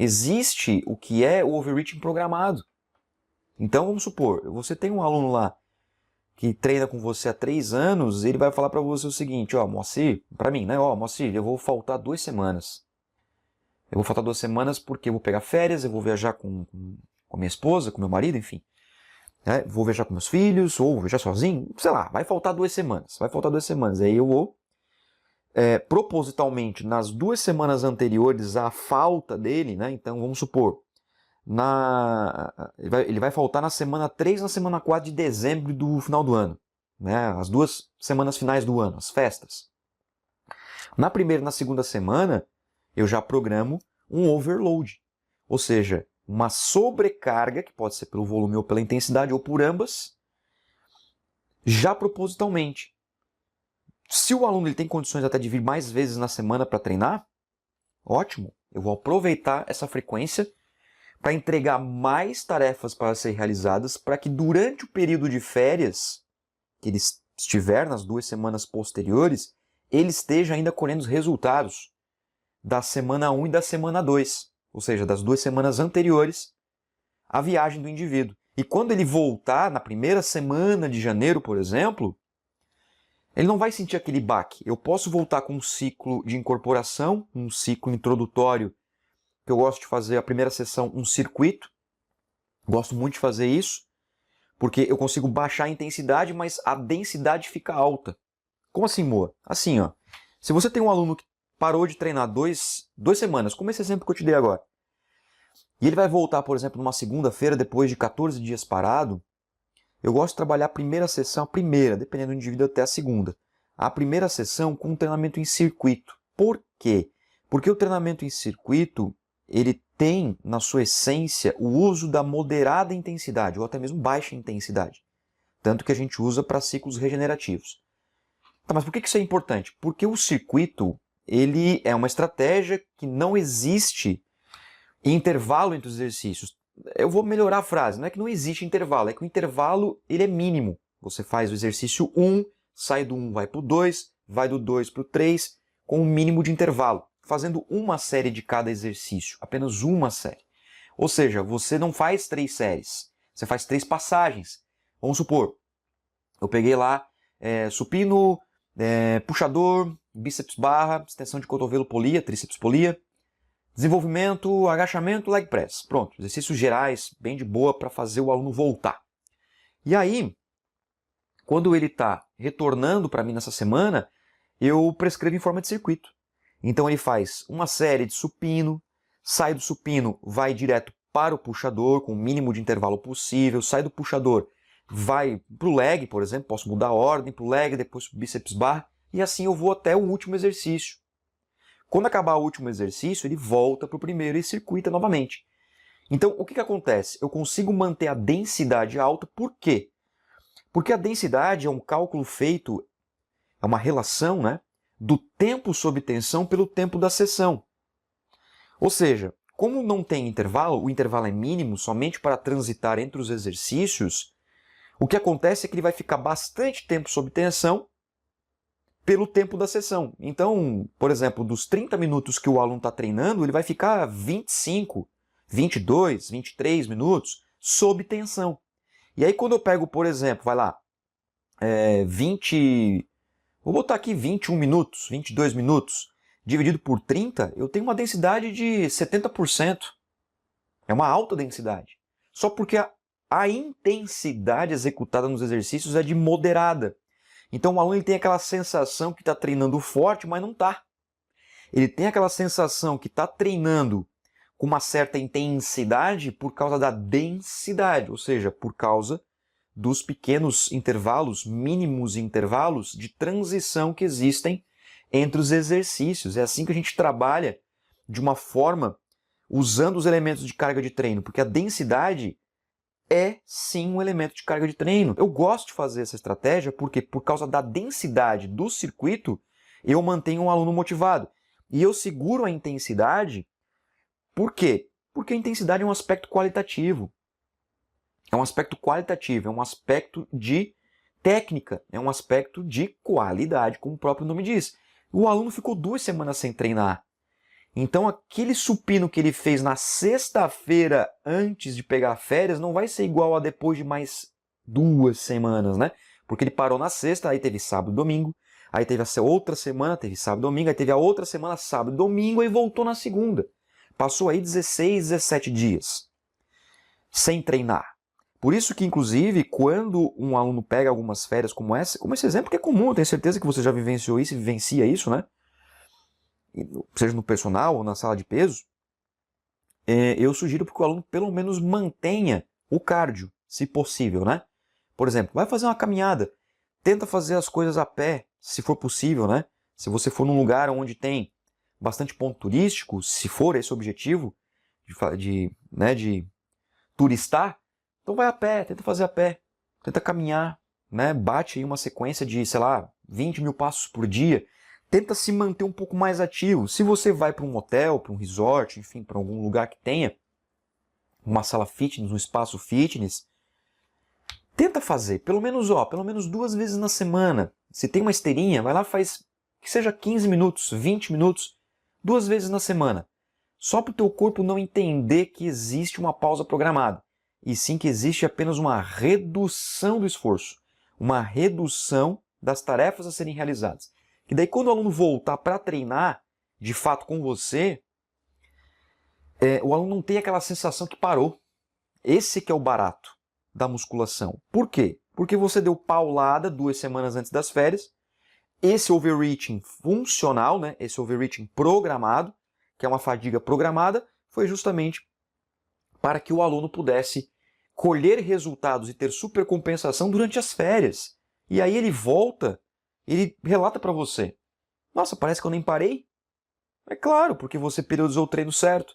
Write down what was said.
Existe o que é o overreaching programado. Então, vamos supor, você tem um aluno lá que treina com você há 3 anos, ele vai falar para você o seguinte, ó, Moacir, para mim, né, ó, Moacir, eu vou faltar 2 semanas. Eu vou faltar 2 semanas porque eu vou pegar férias, eu vou viajar com a minha esposa, com meu marido, enfim. Né? Vou viajar com meus filhos, ou vou viajar sozinho, sei lá, vai faltar 2 semanas. Vai faltar 2 semanas. Aí eu vou, propositalmente, nas 2 semanas anteriores à falta dele, né? Então vamos supor, ele vai faltar na semana 3, na semana 4 de dezembro do final do ano. Né? As 2 semanas finais do ano, as festas. Na primeira e na segunda semana, eu já programo um overload. Ou seja, uma sobrecarga, que pode ser pelo volume ou pela intensidade, ou por ambas, já propositalmente. Se o aluno ele tem condições até de vir mais vezes na semana para treinar, ótimo. Eu vou aproveitar essa frequência para entregar mais tarefas para serem realizadas, para que durante o período de férias que ele estiver nas 2 semanas posteriores, ele esteja ainda colhendo os resultados da semana 1 e da semana 2, ou seja, das 2 semanas anteriores à viagem do indivíduo. E quando ele voltar na primeira semana de janeiro, por exemplo, ele não vai sentir aquele baque. Eu posso voltar com um ciclo de incorporação, um ciclo introdutório, que eu gosto de fazer a primeira sessão, um circuito. Gosto muito de fazer isso, porque eu consigo baixar a intensidade, mas a densidade fica alta. Como assim, Moa? Assim, ó. Se você tem um aluno que parou de treinar 2 semanas, como esse exemplo que eu te dei agora, e ele vai voltar, por exemplo, numa segunda-feira, depois de 14 dias parado, eu gosto de trabalhar a primeira sessão, dependendo do indivíduo, até a segunda. A primeira sessão com um treinamento em circuito. Por quê? Porque o treinamento em circuito, ele tem, na sua essência, o uso da moderada intensidade, ou até mesmo baixa intensidade. Tanto que a gente usa para ciclos regenerativos. Tá, mas por que isso é importante? Porque o circuito, ele é uma estratégia que não existe intervalo entre os exercícios. Eu vou melhorar a frase, não é que não existe intervalo, é que o intervalo ele é mínimo. Você faz o exercício 1, sai do 1, vai para o 2, vai do 2 para o 3, com um mínimo de intervalo, fazendo uma série de cada exercício, apenas uma série. Ou seja, você não faz 3 séries, você faz 3 passagens. Vamos supor, eu peguei lá supino, puxador, bíceps barra, extensão de cotovelo polia, tríceps polia, desenvolvimento, agachamento, leg press. Pronto, exercícios gerais, bem de boa para fazer o aluno voltar. E aí, quando ele está retornando para mim nessa semana, eu prescrevo em forma de circuito. Então ele faz uma série de supino, sai do supino, vai direto para o puxador, com o mínimo de intervalo possível, sai do puxador, vai para o leg, por exemplo, posso mudar a ordem para o leg, depois para o bíceps barra, e assim eu vou até o último exercício. Quando acabar o último exercício, ele volta para o primeiro e circuita novamente. Então, o que acontece? Eu consigo manter a densidade alta, por quê? Porque a densidade é um cálculo feito, é uma relação, né, do tempo sob tensão pelo tempo da sessão. Ou seja, como não tem intervalo, o intervalo é mínimo somente para transitar entre os exercícios, o que acontece é que ele vai ficar bastante tempo sob tensão pelo tempo da sessão. Então, por exemplo, dos 30 minutos que o aluno está treinando, ele vai ficar 25, 22, 23 minutos sob tensão. E aí quando eu pego, por exemplo, vai lá, 20, vou botar aqui 21 minutos, 22 minutos, dividido por 30, eu tenho uma densidade de 70%. É uma alta densidade. Só porque a intensidade executada nos exercícios é de moderada. Então o aluno ele tem aquela sensação que está treinando forte, mas não está. Ele tem aquela sensação que está treinando com uma certa intensidade por causa da densidade, ou seja, por causa dos pequenos intervalos, mínimos intervalos de transição que existem entre os exercícios. É assim que a gente trabalha de uma forma usando os elementos de carga de treino, porque a densidade é sim um elemento de carga de treino. Eu gosto de fazer essa estratégia porque, por causa da densidade do circuito, eu mantenho um aluno motivado. E eu seguro a intensidade, por quê? Porque a intensidade é um aspecto qualitativo. É um aspecto qualitativo, é um aspecto de técnica, é um aspecto de qualidade, como o próprio nome diz. O aluno ficou 2 semanas sem treinar. Então aquele supino que ele fez na sexta-feira antes de pegar férias não vai ser igual a depois de mais 2 semanas, né? Porque ele parou na sexta, aí teve sábado e domingo, aí teve a outra semana, teve sábado e domingo, aí teve a outra semana, sábado e domingo, aí voltou na segunda. Passou aí 16, 17 dias sem treinar. Por isso que, inclusive, quando um aluno pega algumas férias como esse exemplo que é comum, eu tenho certeza que você já vivenciou isso e vivencia isso, né? Seja no personal ou na sala de peso, eu sugiro que o aluno pelo menos mantenha o cardio, se possível, né? Por exemplo, vai fazer uma caminhada, tenta fazer as coisas a pé, se for possível, né? Se você for num lugar onde tem bastante ponto turístico, se for esse o objetivo de turistar, então vai a pé, tenta fazer a pé, tenta caminhar, né? Bate aí uma sequência de, sei lá, 20 mil passos por dia, tenta se manter um pouco mais ativo. Se você vai para um hotel, para um resort, enfim, para algum lugar que tenha uma sala fitness, um espaço fitness, tenta fazer, pelo menos 2 vezes na semana. Se tem uma esteirinha, vai lá, faz que seja 15 minutos, 20 minutos, 2 vezes na semana. Só para o teu corpo não entender que existe uma pausa programada, e sim que existe apenas uma redução do esforço, uma redução das tarefas a serem realizadas. Que daí quando o aluno voltar para treinar, de fato com você, o aluno não tem aquela sensação que parou. Esse que é o barato da musculação. Por quê? Porque você deu paulada 2 semanas antes das férias, esse overreaching funcional, né? Esse overreaching programado, que é uma fadiga programada, foi justamente para que o aluno pudesse colher resultados e ter supercompensação durante as férias. E aí ele volta, ele relata para você: nossa, parece que eu nem parei. É claro, porque você periodizou o treino certo.